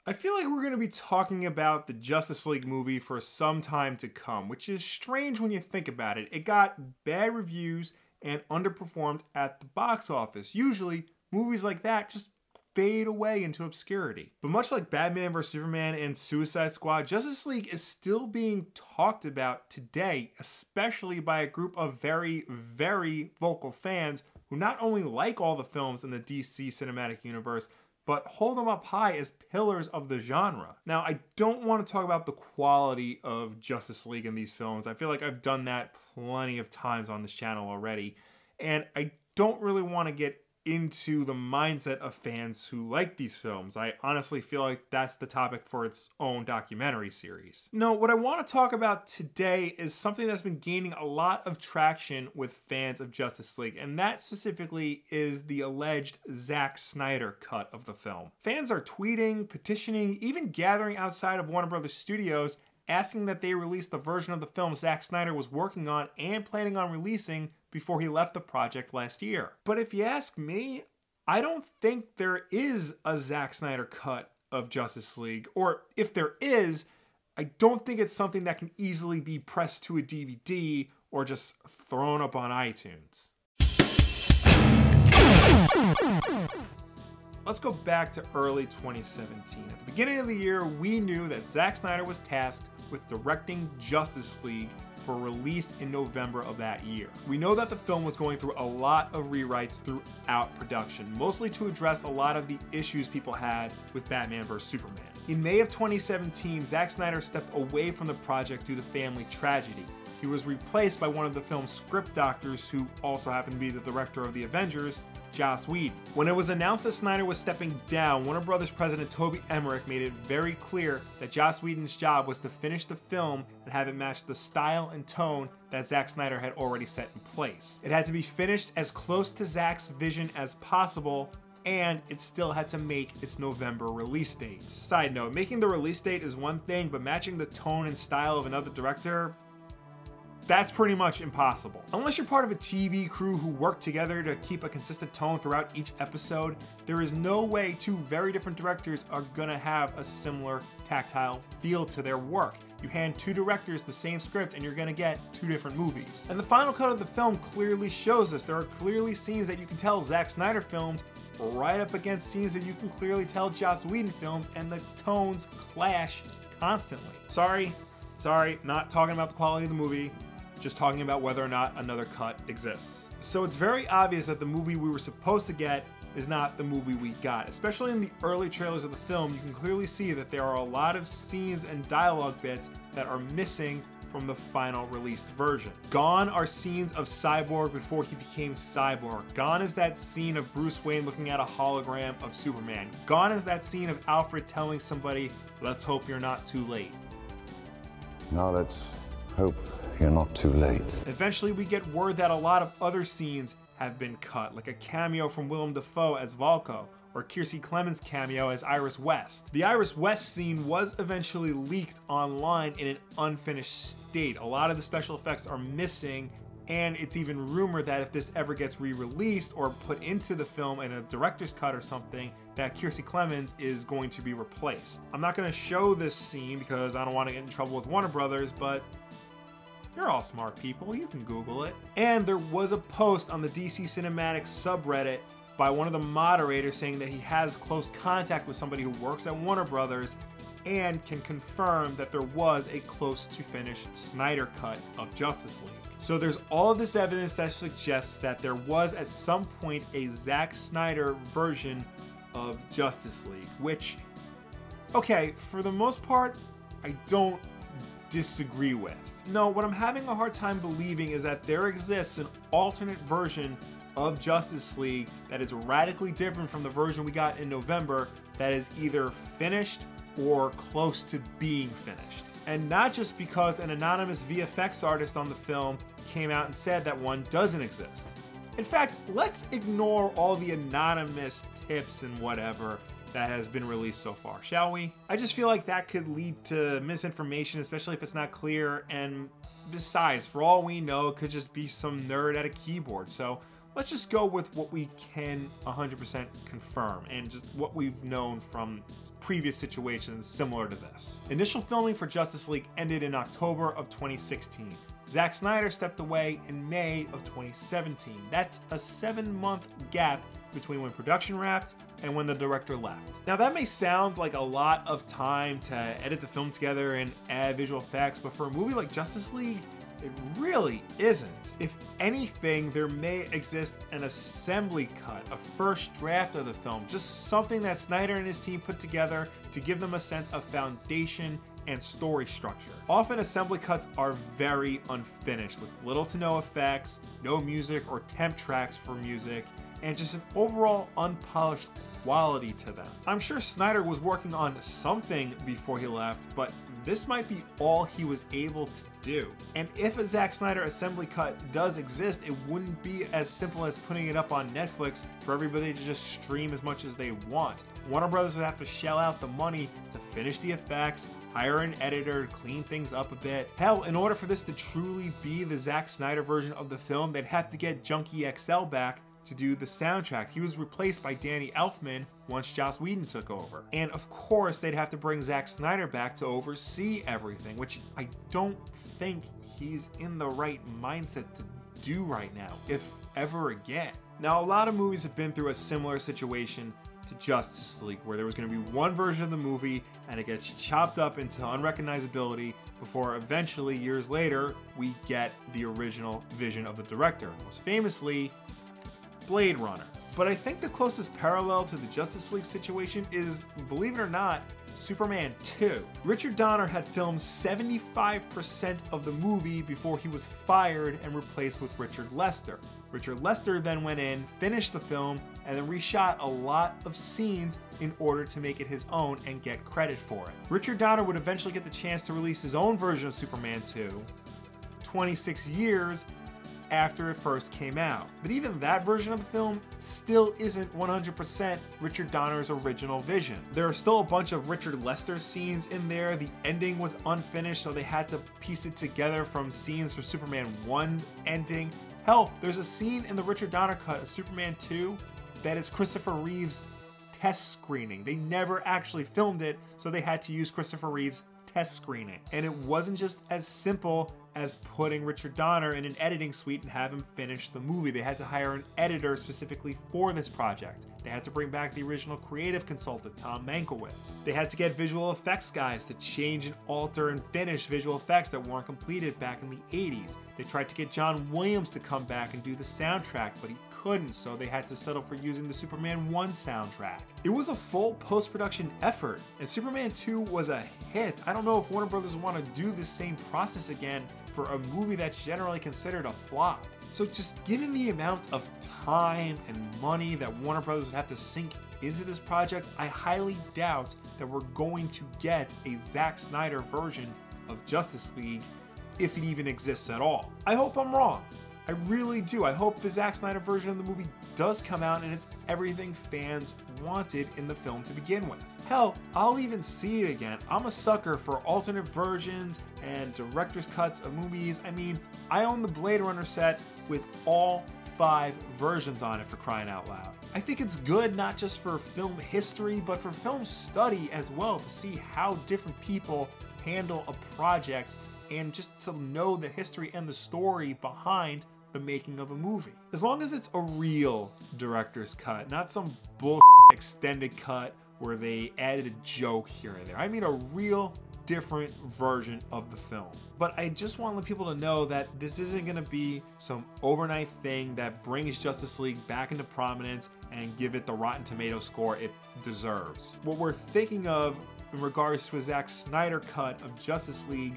I feel like we're going to be talking about the Justice League movie for some time to come, which is strange when you think about it. It got bad reviews and underperformed at the box office. Usually, movies like that just fade away into obscurity. But much like Batman vs Superman and Suicide Squad, Justice League is still being talked about today, especially by a group of very, very vocal fans who not only like all the films in the DC cinematic universe, but hold them up high as pillars of the genre. Now, I don't want to talk about the quality of Justice League in these films. I feel like I've done that plenty of times on this channel already. And I don't really want to get into the mindset of fans who like these films. I honestly feel like that's the topic for its own documentary series. No, what I want to talk about today is something that's been gaining a lot of traction with fans of Justice League, and that specifically is the alleged Zack Snyder cut of the film. Fans are tweeting, petitioning, even gathering outside of Warner Brothers Studios, asking that they release the version of the film Zack Snyder was working on and planning on releasing before he left the project last year. But if you ask me, I don't think there is a Zack Snyder cut of Justice League, or if there is, I don't think it's something that can easily be pressed to a DVD or just thrown up on iTunes. Let's go back to early 2017. At the beginning of the year, we knew that Zack Snyder was tasked with directing Justice League for release in November of that year. We know that the film was going through a lot of rewrites throughout production, mostly to address a lot of the issues people had with Batman vs Superman. In May of 2017, Zack Snyder stepped away from the project due to family tragedy. He was replaced by one of the film's script doctors, who also happened to be the director of The Avengers, Joss Whedon. When it was announced that Snyder was stepping down, Warner Brothers president Toby Emmerich made it very clear that Joss Whedon's job was to finish the film and have it match the style and tone that Zack Snyder had already set in place. It had to be finished as close to Zack's vision as possible, and it still had to make its November release date. Side note, making the release date is one thing, but matching the tone and style of another director, that's pretty much impossible. Unless you're part of a TV crew who work together to keep a consistent tone throughout each episode, there is no way two very different directors are gonna have a similar tactile feel to their work. You hand two directors the same script and you're gonna get two different movies. And the final cut of the film clearly shows this. There are clearly scenes that you can tell Zack Snyder filmed right up against scenes that you can clearly tell Joss Whedon filmed, and the tones clash constantly. Sorry, not talking about the quality of the movie, just talking about whether or not another cut exists. So it's very obvious that the movie we were supposed to get is not the movie we got. Especially in the early trailers of the film, you can clearly see that there are a lot of scenes and dialogue bits that are missing from the final released version. Gone are scenes of Cyborg before he became Cyborg. Gone is that scene of Bruce Wayne looking at a hologram of Superman. Gone is that scene of Alfred telling somebody, "Let's hope you're not too late." Now let's hope you're not too late. Eventually we get word that a lot of other scenes have been cut, like a cameo from Willem Dafoe as Vulko, or Kiersey Clemons' cameo as Iris West. The Iris West scene was eventually leaked online in an unfinished state. A lot of the special effects are missing, and it's even rumored that if this ever gets re-released or put into the film in a director's cut or something, that Kiersey Clemons is going to be replaced. I'm not going to show this scene because I don't want to get in trouble with Warner Brothers, but you're all smart people, you can Google it. And there was a post on the DC Cinematic subreddit by one of the moderators saying that he has close contact with somebody who works at Warner Brothers and can confirm that there was a close to finished Snyder cut of Justice League. So there's all of this evidence that suggests that there was at some point a Zack Snyder version of Justice League, which, okay, for the most part, I don't disagree with. No, what I'm having a hard time believing is that there exists an alternate version of Justice League that is radically different from the version we got in November, that is either finished or close to being finished. And not just because an anonymous VFX artist on the film came out and said that one doesn't exist. In fact, let's ignore all the anonymous tips and whatever that has been released so far, shall we? I just feel like that could lead to misinformation, especially if it's not clear, and besides, for all we know, it could just be some nerd at a keyboard. So let's just go with what we can 100% confirm and just what we've known from previous situations similar to this. Initial filming for Justice League ended in October of 2016. Zack Snyder stepped away in May of 2017. That's a 7-month gap between when production wrapped and when the director left. Now that may sound like a lot of time to edit the film together and add visual effects, but for a movie like Justice League, it really isn't. If anything, there may exist an assembly cut, a first draft of the film, just something that Snyder and his team put together to give them a sense of foundation and story structure. Often assembly cuts are very unfinished with little to no effects, no music or temp tracks for music, and just an overall unpolished quality to them. I'm sure Snyder was working on something before he left, but this might be all he was able to do. And if a Zack Snyder assembly cut does exist, it wouldn't be as simple as putting it up on Netflix for everybody to just stream as much as they want. Warner Brothers would have to shell out the money to finish the effects, hire an editor to clean things up a bit. Hell, in order for this to truly be the Zack Snyder version of the film, they'd have to get Junkie XL back to do the soundtrack. He was replaced by Danny Elfman once Joss Whedon took over. And of course, they'd have to bring Zack Snyder back to oversee everything, which I don't think he's in the right mindset to do right now, if ever again. Now, a lot of movies have been through a similar situation to Justice League, where there was going to be one version of the movie and it gets chopped up into unrecognizability before eventually, years later, we get the original vision of the director. Most famously, Blade Runner. But I think the closest parallel to the Justice League situation is, believe it or not, Superman 2. Richard Donner had filmed 75% of the movie before he was fired and replaced with Richard Lester. Richard Lester then went in, finished the film, and then reshot a lot of scenes in order to make it his own and get credit for it. Richard Donner would eventually get the chance to release his own version of Superman 2 26 years after it first came out. But even that version of the film still isn't 100% Richard Donner's original vision. There are still a bunch of Richard Lester scenes in there. The ending was unfinished, so they had to piece it together from scenes from Superman 1's ending. Hell, there's a scene in the Richard Donner cut of Superman 2 that is Christopher Reeve's test screening. They never actually filmed it, so they had to use Christopher Reeve's test screening. And it wasn't just as simple as putting Richard Donner in an editing suite and have him finish the movie. They had to hire an editor specifically for this project. They had to bring back the original creative consultant, Tom Mankiewicz. They had to get visual effects guys to change and alter and finish visual effects that weren't completed back in the 80s. They tried to get John Williams to come back and do the soundtrack, but he couldn't, so they had to settle for using the Superman 1 soundtrack. It was a full post-production effort, and Superman 2 was a hit. I don't know if Warner Brothers want to do the same process again for a movie that's generally considered a flop. So just given the amount of time and money that Warner Brothers would have to sink into this project, I highly doubt that we're going to get a Zack Snyder version of Justice League, if it even exists at all. I hope I'm wrong. I really do. I hope the Zack Snyder version of the movie does come out and it's everything fans wanted in the film to begin with. Hell, I'll even see it again. I'm a sucker for alternate versions and director's cuts of movies. I mean, I own the Blade Runner set with all 5 versions on it, for crying out loud. I think it's good not just for film history, but for film study as well, to see how different people handle a project and just to know the history and the story behind the making of a movie. As long as it's a real director's cut, not some bullshit extended cut where they added a joke here and there. I mean a real different version of the film. But I just want to let people to know that this isn't going to be some overnight thing that brings Justice League back into prominence and give it the Rotten Tomatoes score it deserves. What we're thinking of in regards to a Zack Snyder cut of Justice League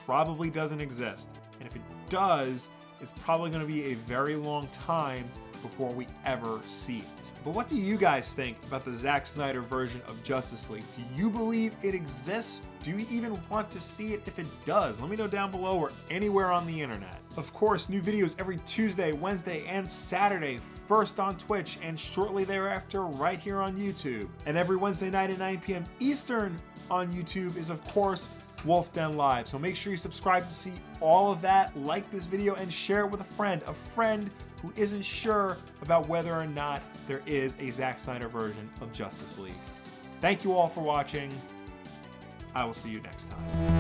probably doesn't exist. And if it does, it's probably going to be a very long time before we ever see it. But what do you guys think about the Zack Snyder version of Justice League? Do you believe it exists? Do you even want to see it if it does? Let me know down below or anywhere on the internet. Of course, new videos every Tuesday, Wednesday, and Saturday, first on Twitch and shortly thereafter right here on YouTube. And every Wednesday night at 9 p.m. Eastern on YouTube is, of course, Wolf Den Live. So make sure you subscribe to see all of that, like this video, and share it with a friend who isn't sure about whether or not there is a Zack Snyder version of Justice League. Thank you all for watching. I will see you next time.